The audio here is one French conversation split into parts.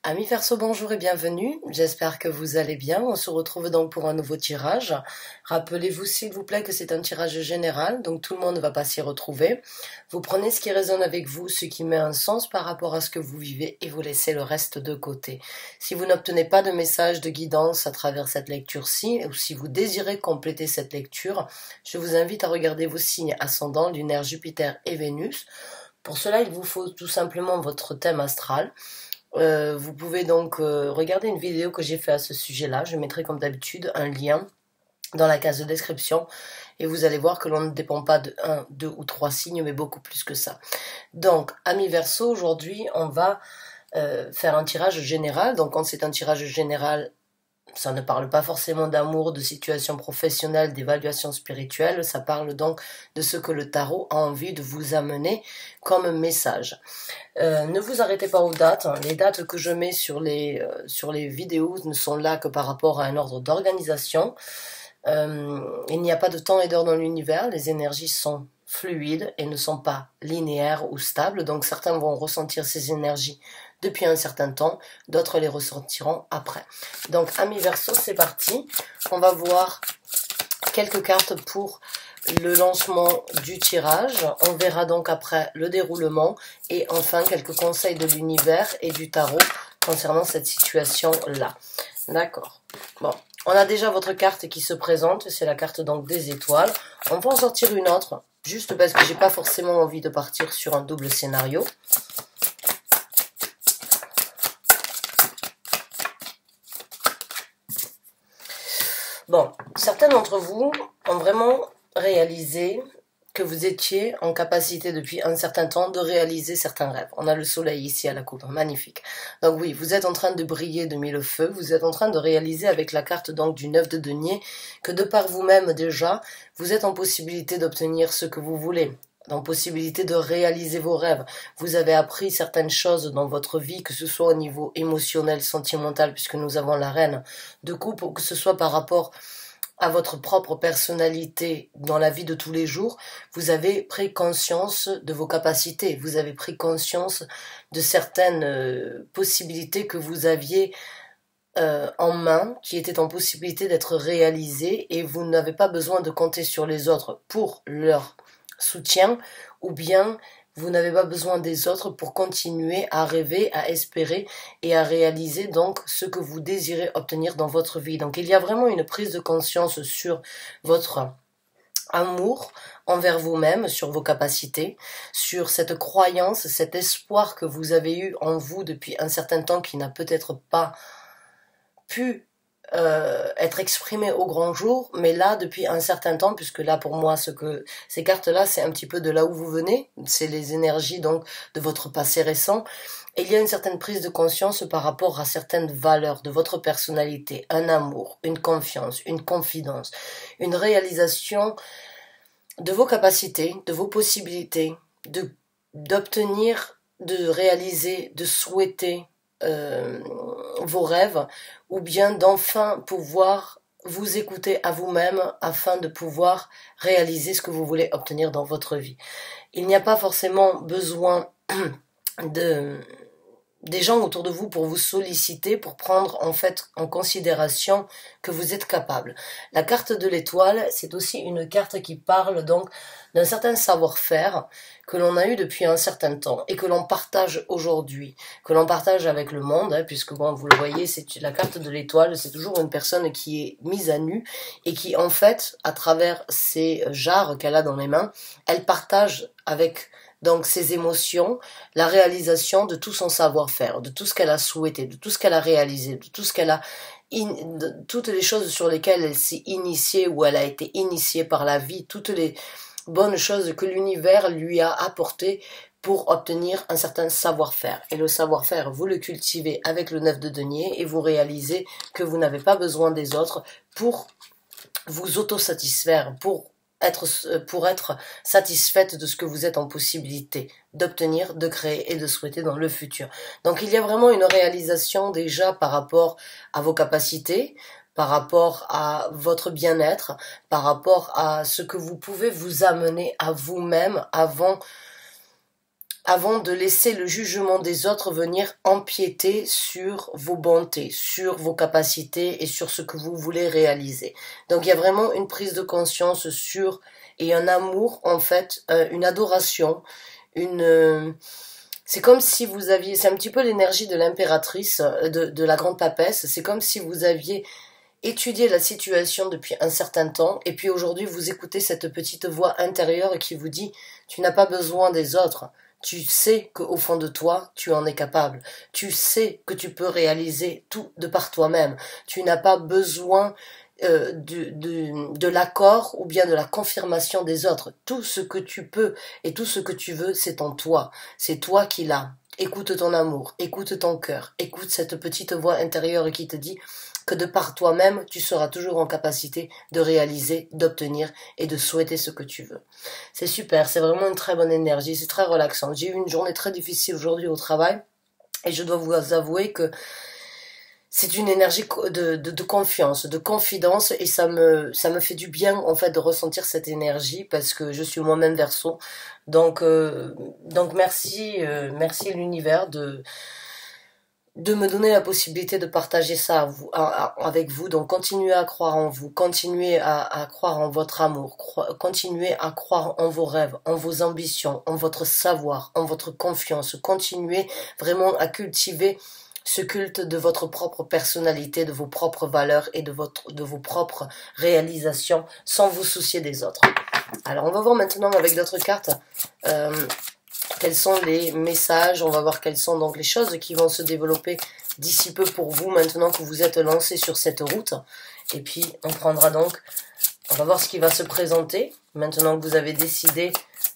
Amis Verseau, bonjour et bienvenue. J'espère que vous allez bien. On se retrouve donc pour un nouveau tirage. Rappelez-vous s'il vous plaît que c'est un tirage général, donc tout le monde ne va pas s'y retrouver. Vous prenez ce qui résonne avec vous, ce qui met un sens par rapport à ce que vous vivez et vous laissez le reste de côté. Si vous n'obtenez pas de message de guidance à travers cette lecture-ci, ou si vous désirez compléter cette lecture, je vous invite à regarder vos signes ascendants, lunaire, Jupiter et Vénus. Pour cela, il vous faut tout simplement votre thème astral. Vous pouvez donc regarder une vidéo que j'ai fait à ce sujet-là. Je mettrai comme d'habitude un lien dans la case de description et vous allez voir que l'on ne dépend pas de 1, 2 ou 3 signes, mais beaucoup plus que ça. Donc, amis Verseau, aujourd'hui, on va faire un tirage général. Donc, quand c'est un tirage général, ça ne parle pas forcément d'amour, de situation professionnelle, d'évaluation spirituelle. Ça parle donc de ce que le tarot a envie de vous amener comme message. Ne vous arrêtez pas aux dates. Les dates que je mets sur les vidéos ne sont là que par rapport à un ordre d'organisation. Il n'y a pas de temps et d'heure dans l'univers. Les énergies sont fluides et ne sont pas linéaires ou stables. Donc certains vont ressentir ces énergies depuis un certain temps, d'autres les ressentiront après. Donc amis Verseau, c'est parti. On va voir quelques cartes pour le lancement du tirage. On verra donc après le déroulement et enfin quelques conseils de l'univers et du tarot concernant cette situation-là. D'accord. Bon, on a déjà votre carte qui se présente, c'est la carte donc des étoiles. On va en sortir une autre, juste parce que j'ai pas forcément envie de partir sur un double scénario. Bon, certains d'entre vous ont vraiment réalisé que vous étiez en capacité depuis un certain temps de réaliser certains rêves. On a le soleil ici à la coupe, magnifique. Donc oui, vous êtes en train de briller de mille feux, vous êtes en train de réaliser avec la carte donc du 9 de denier que de par vous-même déjà, vous êtes en possibilité d'obtenir ce que vous voulez. Dans possibilité de réaliser vos rêves. Vous avez appris certaines choses dans votre vie, que ce soit au niveau émotionnel, sentimental, puisque nous avons la reine de coupe, ou que ce soit par rapport à votre propre personnalité dans la vie de tous les jours. Vous avez pris conscience de vos capacités, vous avez pris conscience de certaines possibilités que vous aviez en main, qui étaient en possibilité d'être réalisées, et vous n'avez pas besoin de compter sur les autres pour leur soutien, ou bien vous n'avez pas besoin des autres pour continuer à rêver, à espérer et à réaliser donc ce que vous désirez obtenir dans votre vie. Donc il y a vraiment une prise de conscience sur votre amour envers vous-même, sur vos capacités, sur cette croyance, cet espoir que vous avez eu en vous depuis un certain temps qui n'a peut-être pas pu être exprimé au grand jour, mais là depuis un certain temps, puisque là pour moi ces cartes-là, c'est un petit peu de là où vous venez, c'est les énergies donc de votre passé récent, et il y a une certaine prise de conscience par rapport à certaines valeurs de votre personnalité, un amour, une confiance, une confidence, une réalisation de vos capacités, de vos possibilités, d'obtenir, de réaliser, de souhaiter vos rêves, ou bien d'enfin pouvoir vous écouter à vous-même afin de pouvoir réaliser ce que vous voulez obtenir dans votre vie. Il n'y a pas forcément besoin des gens autour de vous pour vous solliciter, pour prendre en fait en considération que vous êtes capable. La carte de l'étoile, c'est aussi une carte qui parle donc d'un certain savoir-faire que l'on a eu depuis un certain temps et que l'on partage aujourd'hui, que l'on partage avec le monde, hein, puisque bon, vous le voyez, c'est la carte de l'étoile, c'est toujours une personne qui est mise à nu et qui en fait, à travers ces jarres qu'elle a dans les mains, elle partage avec donc ses émotions, la réalisation de tout son savoir-faire, de tout ce qu'elle a souhaité, de tout ce qu'elle a réalisé, de tout ce qu'elle a de toutes les choses sur lesquelles elle s'est initiée ou elle a été initiée par la vie, toutes les bonnes choses que l'univers lui a apportées pour obtenir un certain savoir-faire. Et le savoir-faire, vous le cultivez avec le 9 de denier et vous réalisez que vous n'avez pas besoin des autres pour vous autosatisfaire, pour être satisfaite de ce que vous êtes en possibilité d'obtenir, de créer et de souhaiter dans le futur. Donc il y a vraiment une réalisation déjà par rapport à vos capacités, par rapport à votre bien-être, par rapport à ce que vous pouvez vous amener à vous-même avant avant de laisser le jugement des autres venir empiéter sur vos bontés, sur vos capacités et sur ce que vous voulez réaliser. Donc il y a vraiment une prise de conscience sur et un amour, en fait, une adoration, c'est comme si vous aviez, c'est un petit peu l'énergie de l'impératrice, de la grande papesse, c'est comme si vous aviez étudié la situation depuis un certain temps, et puis aujourd'hui vous écoutez cette petite voix intérieure qui vous dit, tu n'as pas besoin des autres, tu sais qu'au fond de toi, tu en es capable, tu sais que tu peux réaliser tout de par toi-même, tu n'as pas besoin de l'accord ou bien de la confirmation des autres. Tout ce que tu peux et tout ce que tu veux, c'est en toi. C'est toi qui l'as. Écoute ton amour, écoute ton cœur, écoute cette petite voix intérieure qui te dit que de par toi-même, tu seras toujours en capacité de réaliser, d'obtenir et de souhaiter ce que tu veux. C'est super, c'est vraiment une très bonne énergie, c'est très relaxant. J'ai eu une journée très difficile aujourd'hui au travail et je dois vous avouer que c'est une énergie de confiance, de confidence et ça me fait du bien en fait de ressentir cette énergie parce que je suis moi-même Verseau. Donc merci l'univers de me donner la possibilité de partager ça avec vous. Donc continuez à croire en vous, continuez à croire en votre amour, continuez à croire en vos rêves, en vos ambitions, en votre savoir, en votre confiance. Continuez vraiment à cultiver ce culte de votre propre personnalité, de vos propres valeurs et de vos propres réalisations sans vous soucier des autres. Alors on va voir maintenant avec d'autres cartes quels sont les messages, on va voir quelles sont donc les choses qui vont se développer d'ici peu pour vous maintenant que vous êtes lancé sur cette route. Et puis on va voir ce qui va se présenter maintenant que vous avez décidé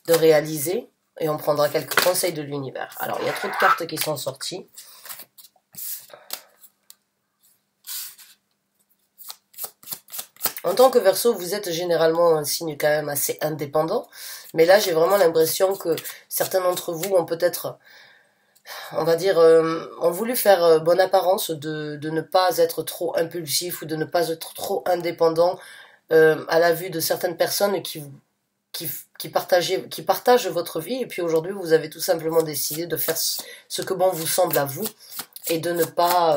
de réaliser et on prendra quelques conseils de l'univers. Alors il y a trop de cartes qui sont sorties. En tant que Verseau, vous êtes généralement un signe quand même assez indépendant, mais là j'ai vraiment l'impression que certains d'entre vous ont peut-être, on va dire, ont voulu faire bonne apparence de ne pas être trop impulsif ou de ne pas être trop indépendant à la vue de certaines personnes qui partagent votre vie, et puis aujourd'hui vous avez tout simplement décidé de faire ce que bon vous semble à vous, et de ne pas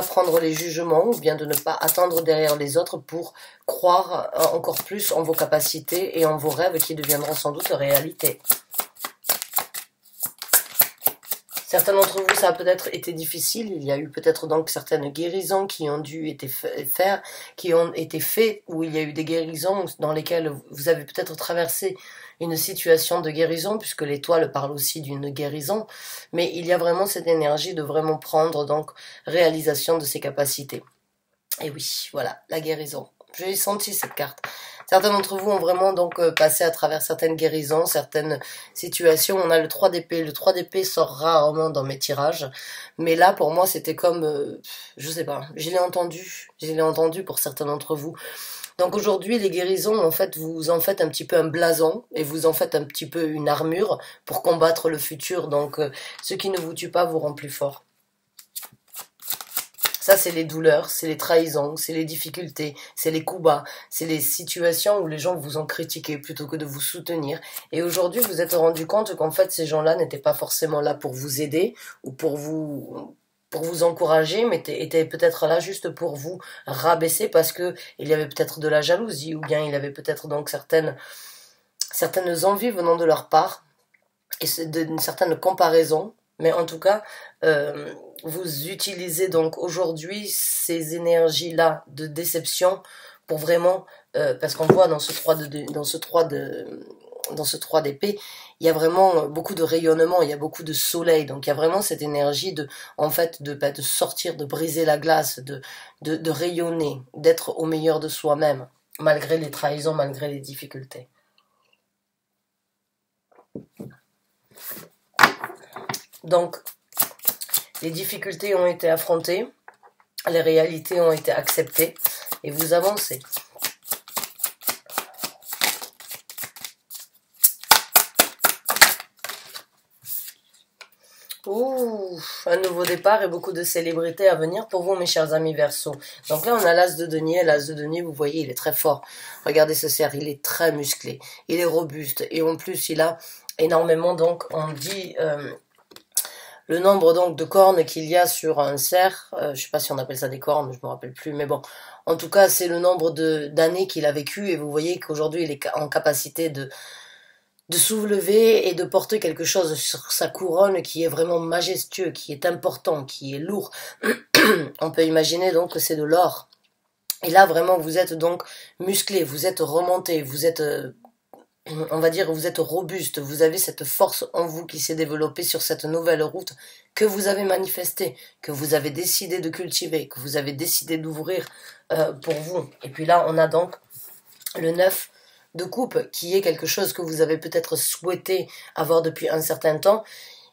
prendre les jugements ou bien de ne pas attendre derrière les autres pour croire encore plus en vos capacités et en vos rêves qui deviendront sans doute réalité. Certains d'entre vous, ça a peut-être été difficile, il y a eu peut-être donc certaines guérisons qui ont dû être faites, où il y a eu des guérisons dans lesquelles vous avez peut-être traversé une situation de guérison, puisque l'étoile parle aussi d'une guérison, mais il y a vraiment cette énergie de vraiment prendre donc réalisation de ses capacités. Et oui, voilà, la guérison. J'ai senti cette carte. Certains d'entre vous ont vraiment donc passé à travers certaines guérisons, certaines situations. On a le 3 d'épée. Le 3 d'épée sort rarement dans mes tirages. Mais là, pour moi, c'était comme, je sais pas, je l'ai entendu pour certains d'entre vous. Donc aujourd'hui, les guérisons, en fait, vous en faites un petit peu un blason et vous en faites un petit peu une armure pour combattre le futur. Donc ce qui ne vous tue pas vous rend plus fort. Ça, c'est les douleurs, c'est les trahisons, c'est les difficultés, c'est les coups bas, c'est les situations où les gens vous ont critiqué plutôt que de vous soutenir. Et aujourd'hui, vous êtes rendu compte qu'en fait, ces gens-là n'étaient pas forcément là pour vous aider ou pour vous encourager, mais étaient peut-être là juste pour vous rabaisser parce que il y avait peut-être de la jalousie ou bien il y avait peut-être donc certaines envies venant de leur part et d'une certaine comparaison. Mais en tout cas, vous utilisez donc aujourd'hui ces énergies-là de déception pour vraiment, parce qu'on voit dans ce 3 d'épée, il y a vraiment beaucoup de rayonnement, il y a beaucoup de soleil, donc il y a vraiment cette énergie de sortir, de briser la glace, de rayonner, d'être au meilleur de soi-même, malgré les trahisons, malgré les difficultés. Donc, les difficultés ont été affrontées, les réalités ont été acceptées, et vous avancez. Ouh, un nouveau départ et beaucoup de célébrités à venir pour vous, mes chers amis Verseau. Donc là, on a l'as de denier. L'as de denier, vous voyez, il est très fort. Regardez ce cerf, il est très musclé, il est robuste, et en plus, il a énormément, donc on dit le nombre donc de cornes qu'il y a sur un cerf, je sais pas si on appelle ça des cornes, je me rappelle plus, mais bon, en tout cas c'est le nombre d'années qu'il a vécu, et vous voyez qu'aujourd'hui il est en capacité de soulever et de porter quelque chose sur sa couronne qui est vraiment majestueux, qui est important, qui est lourd. On peut imaginer donc que c'est de l'or. Et là vraiment vous êtes donc musclé, vous êtes remonté, vous êtes on va dire, vous êtes robuste, vous avez cette force en vous qui s'est développée sur cette nouvelle route que vous avez manifestée, que vous avez décidé de cultiver, que vous avez décidé d'ouvrir pour vous. Et puis là, on a donc le 9 de coupe, qui est quelque chose que vous avez peut-être souhaité avoir depuis un certain temps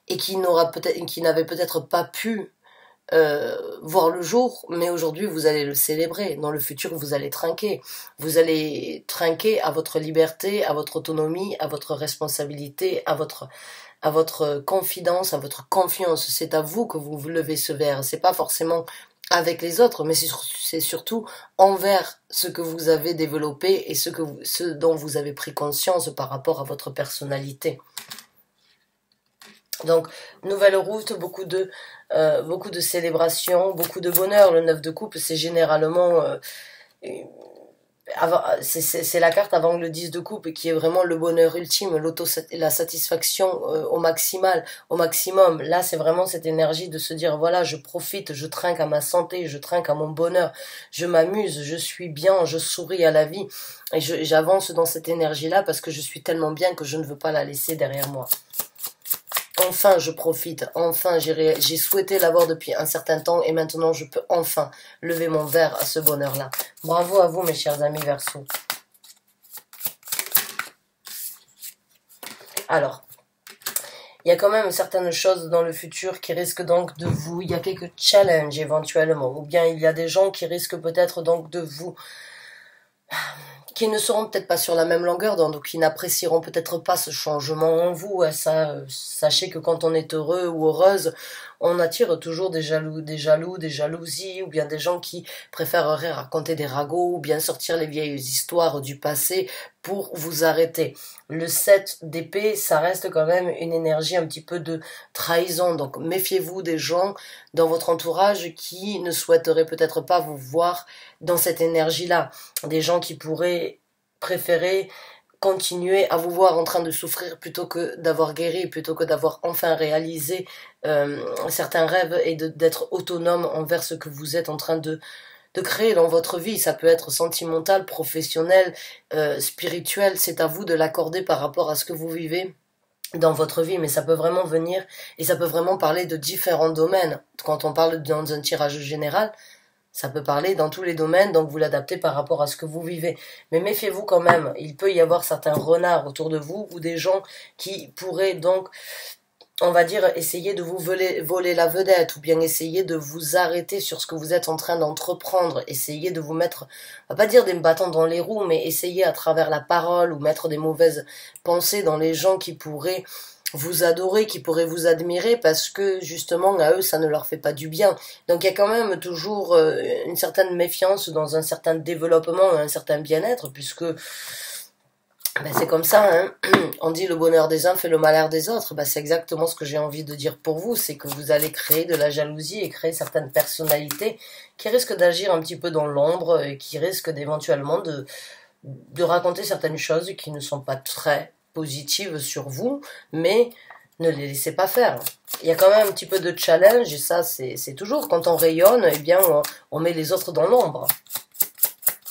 et qui n'avait peut-être pas pu voir le jour, mais aujourd'hui vous allez le célébrer. Dans le futur vous allez trinquer. Vous allez trinquer à votre liberté, à votre autonomie, à votre responsabilité, à votre confidence, à votre confiance. C'est à vous que vous levez ce verre. C'est pas forcément avec les autres, mais c'est surtout envers ce que vous avez développé et ce dont vous avez pris conscience par rapport à votre personnalité. Donc, nouvelle route, beaucoup de célébrations, beaucoup de bonheur. Le 9 de coupe, c'est généralement... c'est la carte avant le 10 de coupe qui est vraiment le bonheur ultime, la satisfaction au maximum. Là, c'est vraiment cette énergie de se dire, voilà, je profite, je trinque à ma santé, je trinque à mon bonheur, je m'amuse, je suis bien, je souris à la vie. Et j'avance dans cette énergie-là parce que je suis tellement bien que je ne veux pas la laisser derrière moi. Enfin, je profite. Enfin, j'ai souhaité l'avoir depuis un certain temps et maintenant, je peux enfin lever mon verre à ce bonheur-là. Bravo à vous, mes chers amis Verseau. Alors, il y a quand même certaines choses dans le futur qui risquent donc de vous... Il y a quelques challenges éventuellement. Ou bien il y a des gens qui risquent peut-être donc de vous... qui ne seront peut-être pas sur la même longueur d'onde, donc qui n'apprécieront peut-être pas ce changement en vous. Sachez que quand on est heureux ou heureuse, on attire toujours des jalousies, ou bien des gens qui préféreraient raconter des ragots, ou bien sortir les vieilles histoires du passé pour vous arrêter. Le 7 d'épée, ça reste quand même une énergie un petit peu de trahison, donc méfiez-vous des gens dans votre entourage qui ne souhaiteraient peut-être pas vous voir dans cette énergie-là. Des gens qui pourraient préférer continuer à vous voir en train de souffrir plutôt que d'avoir guéri, plutôt que d'avoir enfin réalisé certains rêves et d'être autonome envers ce que vous êtes en train de créer dans votre vie. Ça peut être sentimental, professionnel, spirituel, c'est à vous de l'accorder par rapport à ce que vous vivez dans votre vie, mais ça peut vraiment venir et ça peut vraiment parler de différents domaines. Quand on parle dans un tirage général, ça peut parler dans tous les domaines, donc vous l'adaptez par rapport à ce que vous vivez. Mais méfiez-vous quand même, il peut y avoir certains renards autour de vous ou des gens qui pourraient donc, on va dire, essayer de vous voler la vedette ou bien essayer de vous arrêter sur ce que vous êtes en train d'entreprendre, essayer de vous mettre, on va pas dire des bâtons dans les roues, mais essayer à travers la parole ou mettre des mauvaises pensées dans les gens qui pourraient vous adorer, qui pourraient vous admirer parce que justement à eux ça ne leur fait pas du bien. Donc il y a quand même toujours une certaine méfiance dans un certain développement, un certain bien-être, puisque c'est comme ça, hein. On dit le bonheur des uns fait le malheur des autres. C'est exactement ce que j'ai envie de dire pour vous, c'est que vous allez créer de la jalousie et créer certaines personnalités qui risquent d'agir un petit peu dans l'ombre et qui risquent d'éventuellement de raconter certaines choses qui ne sont pas très positives sur vous, mais ne les laissez pas faire. Il y a quand même un petit peu de challenge, et ça c'est toujours, quand on rayonne, eh bien on met les autres dans l'ombre.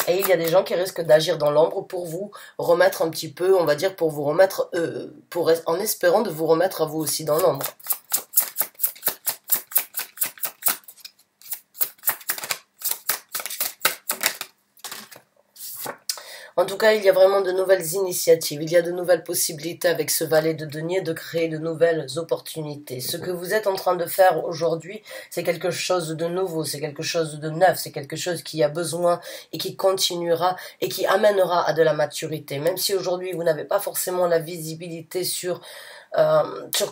Et il y a des gens qui risquent d'agir dans l'ombre pour vous remettre un petit peu, on va dire, pour vous remettre, en espérant de vous remettre à vous aussi dans l'ombre. En tout cas, il y a vraiment de nouvelles initiatives, il y a de nouvelles possibilités avec ce valet de denier de créer de nouvelles opportunités. Ce que vous êtes en train de faire aujourd'hui, c'est quelque chose de nouveau, c'est quelque chose de neuf, c'est quelque chose qui a besoin et qui continuera et qui amènera à de la maturité. Même si aujourd'hui vous n'avez pas forcément la visibilité sur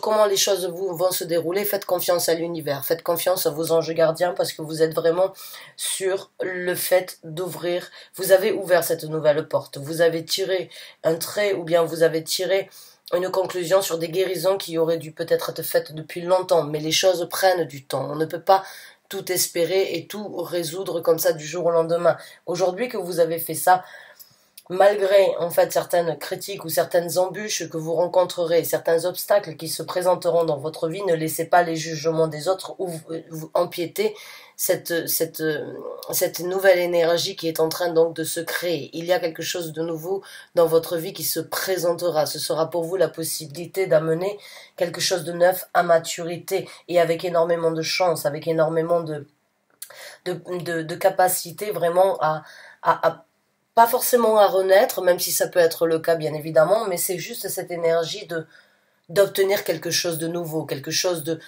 comment les choses vont se dérouler, faites confiance à l'univers, faites confiance à vos anges gardiens parce que vous êtes vraiment sur le fait d'ouvrir, vous avez ouvert cette nouvelle porte, vous avez tiré un trait ou bien vous avez tiré une conclusion sur des guérisons qui auraient dû peut-être être faites depuis longtemps, mais les choses prennent du temps. On ne peut pas tout espérer et tout résoudre comme ça du jour au lendemain. Aujourd'hui que vous avez fait ça, malgré en fait certaines critiques ou certaines embûches que vous rencontrerez, certains obstacles qui se présenteront dans votre vie, ne laissez pas les jugements des autres ou vous empiéter cette nouvelle énergie qui est en train donc de se créer. Il y a quelque chose de nouveau dans votre vie qui se présentera. Ce sera pour vous la possibilité d'amener quelque chose de neuf à maturité et avec énormément de chance, avec énormément de capacité vraiment à pas forcément à renaître, même si ça peut être le cas bien évidemment, mais c'est juste cette énergie d'obtenir quelque chose de nouveau, quelque chose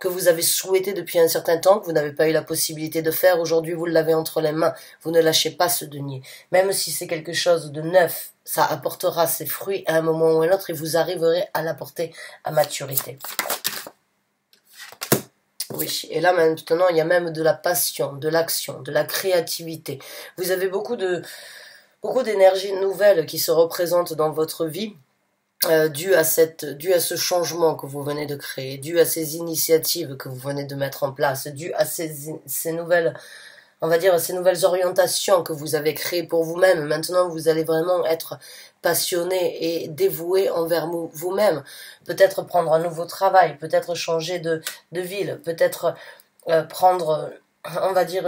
que vous avez souhaité depuis un certain temps, que vous n'avez pas eu la possibilité de faire. Aujourd'hui, vous l'avez entre les mains. Vous ne lâchez pas ce denier. Même si c'est quelque chose de neuf, ça apportera ses fruits à un moment ou à un autre et vous arriverez à l'apporter à maturité. Oui, et là maintenant, il y a même de la passion, de l'action, de la créativité. Vous avez beaucoup d'énergie nouvelle qui se représente dans votre vie, dû à ce changement que vous venez de créer, dû à ces initiatives que vous venez de mettre en place, dû à ces nouvelles, on va dire, ces nouvelles orientations que vous avez créées pour vous-même. Maintenant, vous allez vraiment être passionné et dévoué envers vous-même. Peut-être prendre un nouveau travail, peut-être changer de ville, peut-être prendre, on va dire,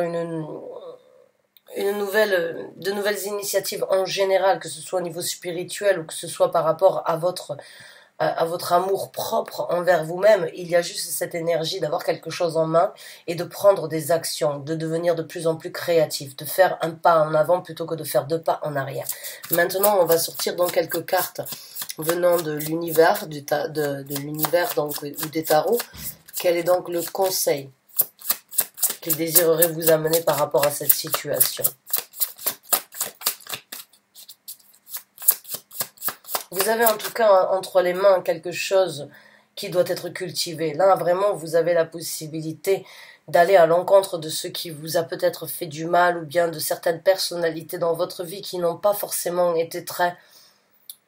de nouvelles initiatives en général, que ce soit au niveau spirituel ou que ce soit par rapport à votre amour propre envers vous-même. Il y a juste cette énergie d'avoir quelque chose en main et de prendre des actions, de devenir de plus en plus créatif, de faire un pas en avant plutôt que de faire 2 pas en arrière. Maintenant, on va sortir donc quelques cartes venant de l'univers, de l'univers donc ou des tarots. Quel est donc le conseil qu'il désirerait vous amener par rapport à cette situation? Vous avez en tout cas entre les mains quelque chose qui doit être cultivé. Là, vraiment, vous avez la possibilité d'aller à l'encontre de ce qui vous a peut-être fait du mal ou bien de certaines personnalités dans votre vie qui n'ont pas forcément été très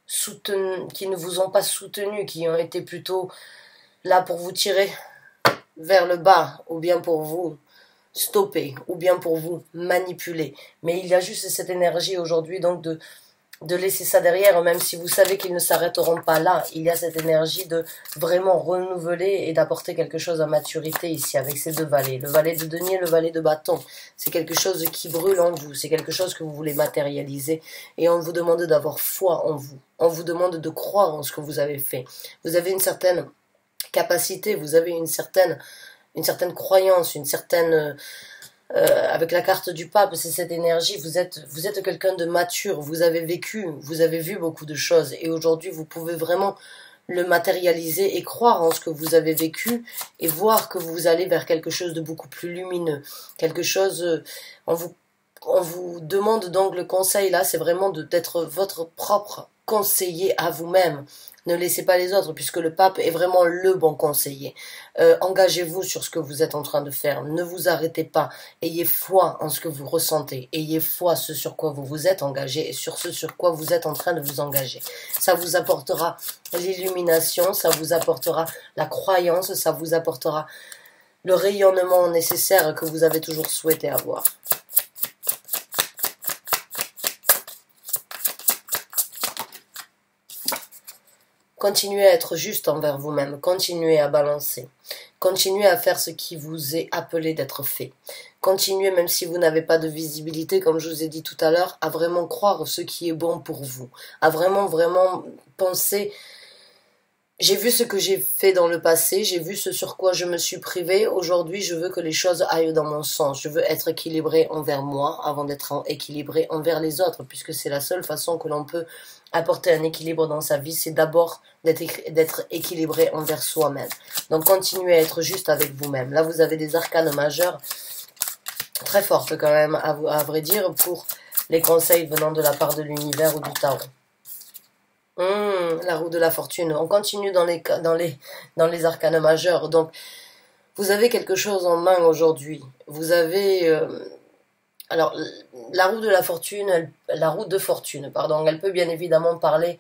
soutenues, qui ne vous ont pas soutenu, qui ont été plutôt là pour vous tirer vers le bas ou bien pour vous stopper ou bien pour vous manipuler. Mais il y a juste cette énergie aujourd'hui donc de laisser ça derrière, même si vous savez qu'ils ne s'arrêteront pas là. Il y a cette énergie de vraiment renouveler et d'apporter quelque chose à maturité ici avec ces 2 valets. Le valet de denier, le valet de bâton. C'est quelque chose qui brûle en vous. C'est quelque chose que vous voulez matérialiser. Et on vous demande d'avoir foi en vous. On vous demande de croire en ce que vous avez fait. Vous avez une certaine capacité, vous avez une certaine croyance, une certaine... avec la carte du pape, c'est cette énergie, vous êtes quelqu'un de mature, vous avez vécu, vous avez vu beaucoup de choses et aujourd'hui vous pouvez vraiment le matérialiser et croire en ce que vous avez vécu et voir que vous allez vers quelque chose de beaucoup plus lumineux, quelque chose, on vous demande donc le conseil là, c'est vraiment d'être votre propre conseiller à vous-même. Ne laissez pas les autres, puisque le pape est vraiment le bon conseiller. Engagez-vous sur ce que vous êtes en train de faire. Ne vous arrêtez pas. Ayez foi en ce que vous ressentez. Ayez foi ce sur quoi vous vous êtes engagé et sur ce sur quoi vous êtes en train de vous engager. Ça vous apportera l'illumination, ça vous apportera la croyance, ça vous apportera le rayonnement nécessaire que vous avez toujours souhaité avoir. Continuez à être juste envers vous-même, continuez à balancer, continuez à faire ce qui vous est appelé d'être fait. Continuez, même si vous n'avez pas de visibilité, comme je vous ai dit tout à l'heure, à vraiment croire ce qui est bon pour vous, à vraiment penser... J'ai vu ce que j'ai fait dans le passé, j'ai vu ce sur quoi je me suis privée. Aujourd'hui, je veux que les choses aillent dans mon sens. Je veux être équilibré envers moi avant d'être équilibré envers les autres, puisque c'est la seule façon que l'on peut apporter un équilibre dans sa vie, c'est d'abord d'être équilibré envers soi-même. Donc, continuez à être juste avec vous-même. Là, vous avez des arcanes majeures très fortes quand même, à vrai dire, pour les conseils venant de la part de l'univers ou du tarot. La roue de la fortune. On continue dans les arcanes majeurs. Donc, vous avez quelque chose en main aujourd'hui. Vous avez... alors, la roue de la fortune, la roue de fortune, pardon, elle peut bien évidemment parler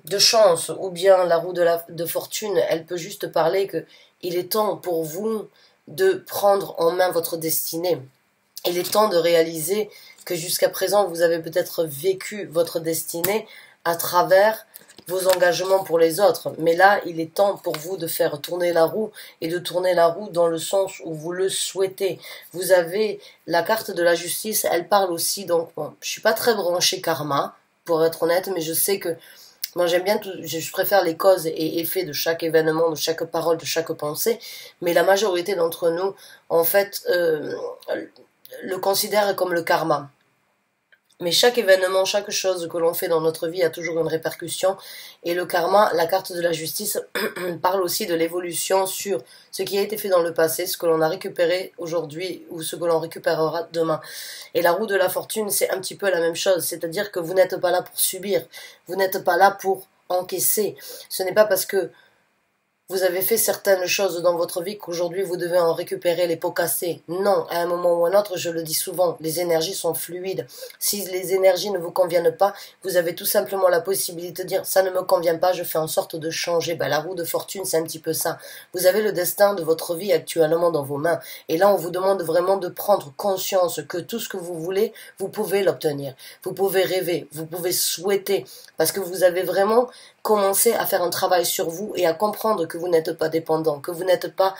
de chance, ou bien la roue de fortune, elle peut juste parler que il est temps pour vous de prendre en main votre destinée. Il est temps de réaliser que jusqu'à présent, vous avez peut-être vécu votre destinée à travers vos engagements pour les autres. Mais là, il est temps pour vous de faire tourner la roue et de tourner la roue dans le sens où vous le souhaitez. Vous avez la carte de la justice, elle parle aussi, donc bon, je suis pas très branchée karma, pour être honnête, mais je sais que moi, j'aime bien, je préfère les causes et effets de chaque événement, de chaque parole, de chaque pensée, mais la majorité d'entre nous, en fait, le considère comme le karma. Mais chaque événement, chaque chose que l'on fait dans notre vie a toujours une répercussion. Et le karma, la carte de la justice, parle aussi de l'évolution sur ce qui a été fait dans le passé, ce que l'on a récupéré aujourd'hui ou ce que l'on récupérera demain. Et la roue de la fortune, c'est un petit peu la même chose. C'est-à-dire que vous n'êtes pas là pour subir. Vous n'êtes pas là pour encaisser. Ce n'est pas parce que vous avez fait certaines choses dans votre vie qu'aujourd'hui vous devez en récupérer les pots cassés. Non, à un moment ou à un autre, je le dis souvent, les énergies sont fluides. Si les énergies ne vous conviennent pas, vous avez tout simplement la possibilité de dire ça ne me convient pas, je fais en sorte de changer. Ben, la roue de fortune, c'est un petit peu ça. Vous avez le destin de votre vie actuellement dans vos mains. Et là, on vous demande vraiment de prendre conscience que tout ce que vous voulez, vous pouvez l'obtenir. Vous pouvez rêver, vous pouvez souhaiter, parce que vous avez vraiment commencé à faire un travail sur vous et à comprendre que vous n'êtes pas dépendant, que vous n'êtes pas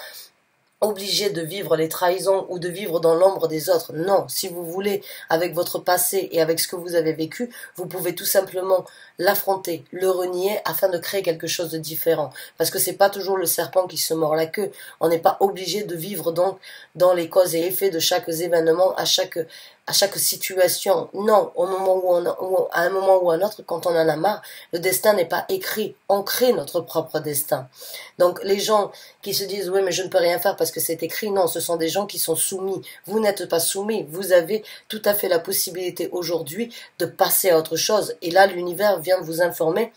obligé de vivre les trahisons ou de vivre dans l'ombre des autres. Non, si vous voulez, avec votre passé et avec ce que vous avez vécu, vous pouvez tout simplement l'affronter, le renier afin de créer quelque chose de différent. Parce que c'est pas toujours le serpent qui se mord la queue. On n'est pas obligé de vivre donc dans les causes et effets de chaque événement, à chaque situation. Non, au moment à un moment ou à un autre, quand on en a marre, le destin n'est pas écrit. On crée notre propre destin. Donc les gens qui se disent oui mais je ne peux rien faire parce que c'est écrit, non, ce sont des gens qui sont soumis. Vous n'êtes pas soumis, vous avez tout à fait la possibilité aujourd'hui de passer à autre chose. Et là l'univers vient de vous informer,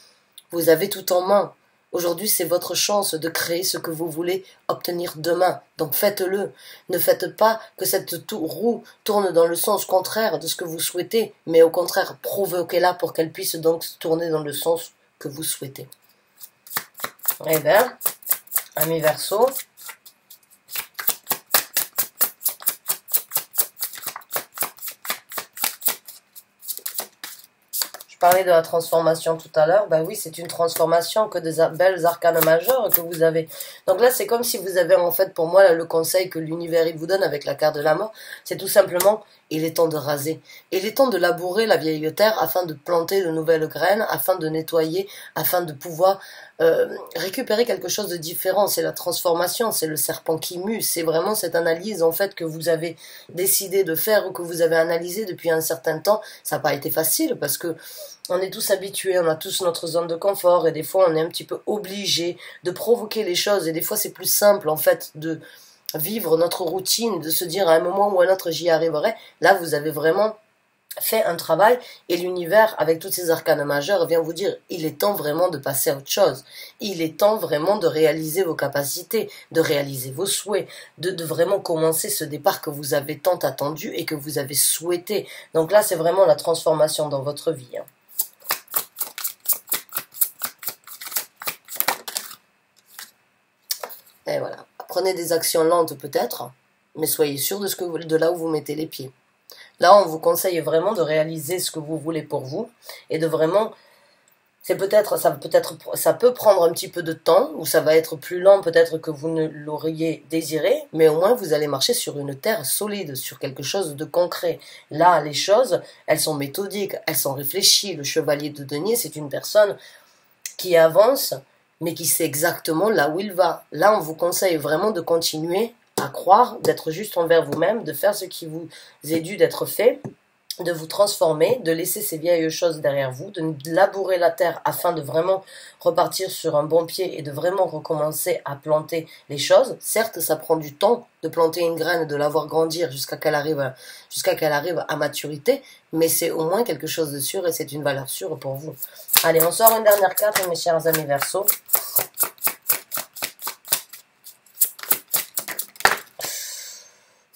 vous avez tout en main. Aujourd'hui, c'est votre chance de créer ce que vous voulez obtenir demain. Donc faites-le. Ne faites pas que cette roue tourne dans le sens contraire de ce que vous souhaitez, mais au contraire, provoquez-la pour qu'elle puisse donc tourner dans le sens que vous souhaitez. Eh bien, amis Verseau, je parlais de la transformation tout à l'heure. Ben oui, c'est une transformation que des belles arcanes majeures que vous avez. Donc là, c'est comme si vous avez en fait, pour moi, là, le conseil que l'univers il vous donne avec la carte de la mort, c'est tout simplement, il est temps de raser. Il est temps de labourer la vieille terre afin de planter de nouvelles graines, afin de nettoyer, afin de pouvoir récupérer quelque chose de différent. C'est la transformation, c'est le serpent qui mue, c'est vraiment cette analyse en fait que vous avez décidé de faire ou que vous avez analysé depuis un certain temps. Ça n'a pas été facile parce que on est tous habitués, on a tous notre zone de confort et des fois on est un petit peu obligé de provoquer les choses et des fois c'est plus simple en fait de vivre notre routine, de se dire à un moment ou à un autre j'y arriverai. Là vous avez vraiment fait un travail et l'univers avec toutes ces arcanes majeures vient vous dire il est temps vraiment de passer à autre chose, il est temps vraiment de réaliser vos capacités, de réaliser vos souhaits, de vraiment commencer ce départ que vous avez tant attendu et que vous avez souhaité. Donc là c'est vraiment la transformation dans votre vie, hein. Et voilà, prenez des actions lentes peut-être, mais soyez sûr de là où vous mettez les pieds. Là, on vous conseille vraiment de réaliser ce que vous voulez pour vous et de vraiment, ça peut prendre un petit peu de temps ou ça va être plus lent peut-être que vous ne l'auriez désiré, mais au moins vous allez marcher sur une terre solide, sur quelque chose de concret. Là, les choses, elles sont méthodiques, elles sont réfléchies. Le chevalier de denier, c'est une personne qui avance, mais qui sait exactement là où il va. Là, on vous conseille vraiment de continuer à croire, d'être juste envers vous-même, de faire ce qui vous est dû d'être fait, de vous transformer, de laisser ces vieilles choses derrière vous, de labourer la terre afin de vraiment repartir sur un bon pied et de vraiment recommencer à planter les choses. Certes, ça prend du temps de planter une graine, de la voir grandir jusqu'à qu'elle arrive à maturité, mais c'est au moins quelque chose de sûr et c'est une valeur sûre pour vous. Allez, on sort une dernière carte, mes chers amis Verseau.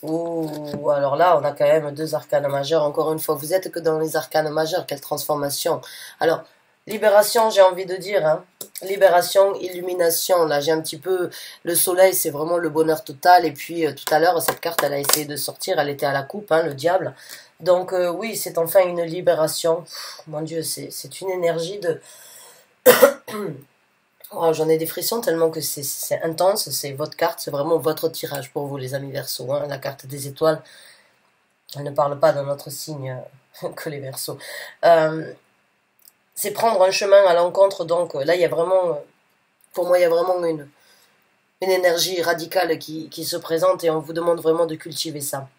Ouh, alors là, on a quand même deux arcanes majeures. Encore une fois, vous êtes que dans les arcanes majeures. Quelle transformation! Alors, Libération, j'ai envie de dire, hein. Libération, illumination, là j'ai un petit peu, le soleil c'est vraiment le bonheur total, et puis tout à l'heure cette carte elle a essayé de sortir, elle était à la coupe, hein, le diable, donc oui c'est enfin une libération. Pff, mon Dieu, c'est une énergie de... Oh, j'en ai des frissons tellement que c'est intense, c'est votre carte, c'est vraiment votre tirage pour vous les amis Verseaux, hein. La carte des étoiles, elle ne parle pas d'un autre signe que les Verseaux. C'est prendre un chemin à l'encontre, donc là il y a vraiment, pour moi il y a vraiment une énergie radicale qui se présente, et on vous demande vraiment de cultiver ça.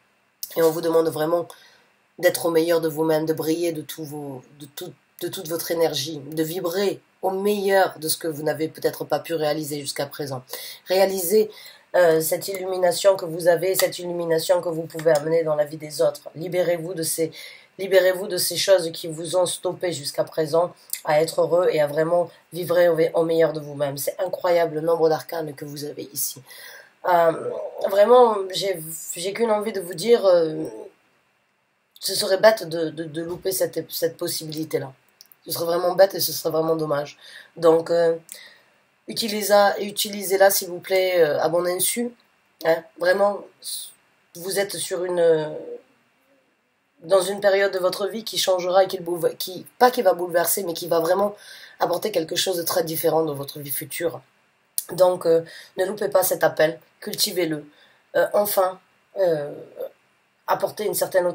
Et on vous demande vraiment d'être au meilleur de vous-même, de briller de toute votre énergie, de vibrer au meilleur de ce que vous n'avez peut-être pas pu réaliser jusqu'à présent. Réalisez cette illumination que vous avez, cette illumination que vous pouvez amener dans la vie des autres. Libérez-vous de ces choses qui vous ont stoppé jusqu'à présent à être heureux et à vraiment vivre au meilleur de vous-même. C'est incroyable le nombre d'arcanes que vous avez ici. Vraiment, j'ai qu'une envie de vous dire, ce serait bête de louper cette possibilité-là. Ce serait vraiment bête et ce serait vraiment dommage. Donc, utilisez-la s'il vous plaît à bon insu. Hein. Vraiment, vous êtes dans une période de votre vie qui changera et pas qui va bouleverser, mais qui va vraiment apporter quelque chose de très différent dans votre vie future. Donc, ne loupez pas cet appel, cultivez-le. Enfin, apportez une certaine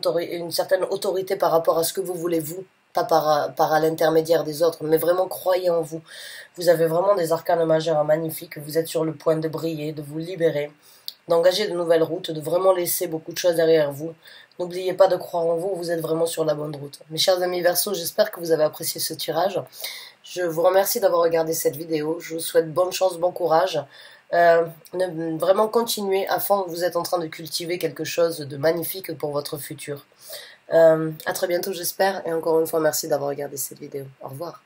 autorité par rapport à ce que vous voulez vous, pas par l'intermédiaire des autres, mais vraiment croyez en vous. Vous avez vraiment des arcanes majeurs magnifiques, vous êtes sur le point de briller, de vous libérer, d'engager de nouvelles routes, de vraiment laisser beaucoup de choses derrière vous. N'oubliez pas de croire en vous, vous êtes vraiment sur la bonne route. Mes chers amis Verseaux, j'espère que vous avez apprécié ce tirage. Je vous remercie d'avoir regardé cette vidéo, je vous souhaite bonne chance, bon courage. Vraiment continuez à fond, vous êtes en train de cultiver quelque chose de magnifique pour votre futur. À très bientôt j'espère, et encore une fois merci d'avoir regardé cette vidéo. Au revoir.